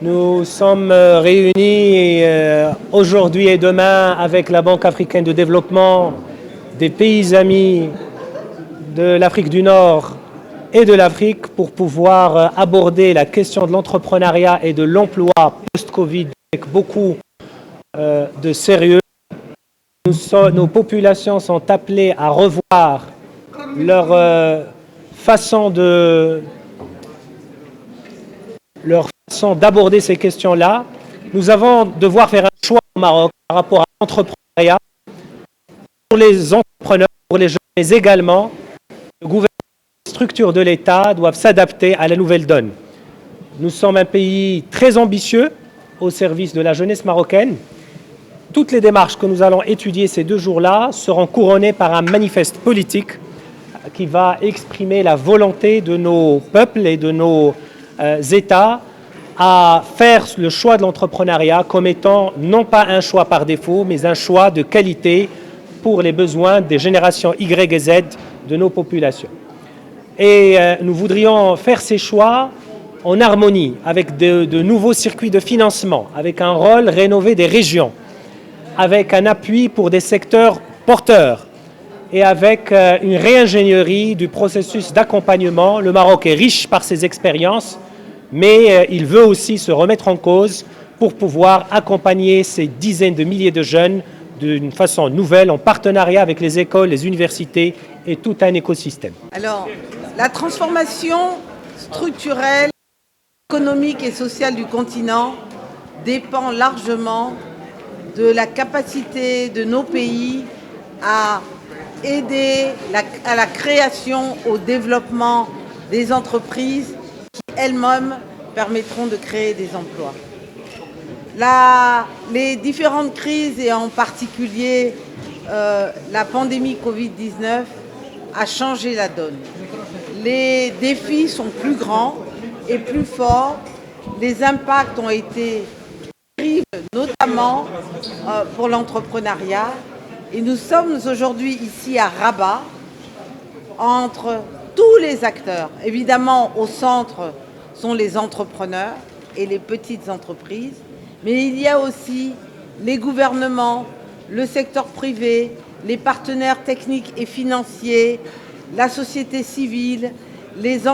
Nous sommes réunis aujourd'hui et demain avec la Banque africaine de développement, des pays amis de l'Afrique du Nord et de l'Afrique pour pouvoir aborder la question de l'entrepreneuriat et de l'emploi post-Covid avec beaucoup de sérieux. Nos populations sont appelées à revoir leur façon d'aborder ces questions-là. Nous allons devoir faire un choix au Maroc par rapport à l'entrepreneuriat pour les entrepreneurs, pour les jeunes, mais également le gouvernement et les structures de l'État doivent s'adapter à la nouvelle donne. Nous sommes un pays très ambitieux au service de la jeunesse marocaine. Toutes les démarches que nous allons étudier ces 2 jours-là seront couronnées par un manifeste politique qui va exprimer la volonté de nos peuples et de nos États à faire le choix de l'entrepreneuriat comme étant non pas un choix par défaut, mais un choix de qualité pour les besoins des générations Y et Z de nos populations. Et nous voudrions faire ces choix en harmonie avec de nouveaux circuits de financement, avec un rôle rénové des régions, avec un appui pour des secteurs porteurs et avec une réingénierie du processus d'accompagnement. Le Maroc est riche par ses expériences, mais il veut aussi se remettre en cause pour pouvoir accompagner ces dizaines de milliers de jeunes d'une façon nouvelle, en partenariat avec les écoles, les universités et tout un écosystème. Alors, la transformation structurelle, économique et sociale du continent dépend largement de la capacité de nos pays à aider à la création, au développement des entreprises qui elles-mêmes permettront de créer des emplois. Les différentes crises et en particulier la pandémie Covid-19 a changé la donne. Les défis sont plus grands et plus forts. Les impacts ont été terribles, notamment pour l'entrepreneuriat. Et nous sommes aujourd'hui ici à Rabat, entre tous les acteurs. Évidemment, au centre sont les entrepreneurs et les petites entreprises, mais il y a aussi les gouvernements, le secteur privé, les partenaires techniques et financiers, la société civile, les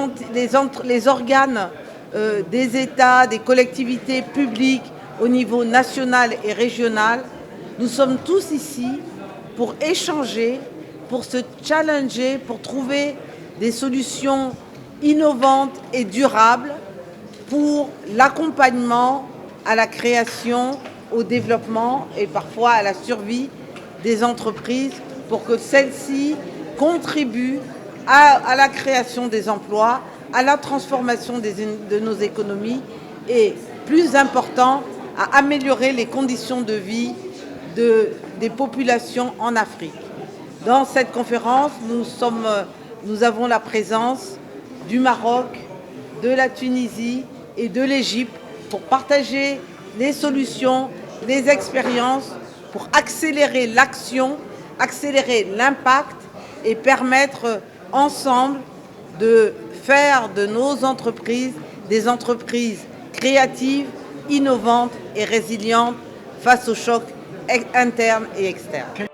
organes des États, des collectivités publiques au niveau national et régional. Nous sommes tous ici pour échanger, pour se challenger, pour trouver des solutions innovantes et durables pour l'accompagnement à la création, au développement et parfois à la survie des entreprises pour que celles-ci contribuent à la création des emplois, à la transformation de nos économies et, plus important, à améliorer les conditions de vie des populations en Afrique. Dans cette conférence, nous avons la présence du Maroc, de la Tunisie et de l'Égypte pour partager les solutions, les expériences, pour accélérer l'action, accélérer l'impact et permettre ensemble de faire de nos entreprises des entreprises créatives, innovantes et résilientes face aux chocs internes et externes.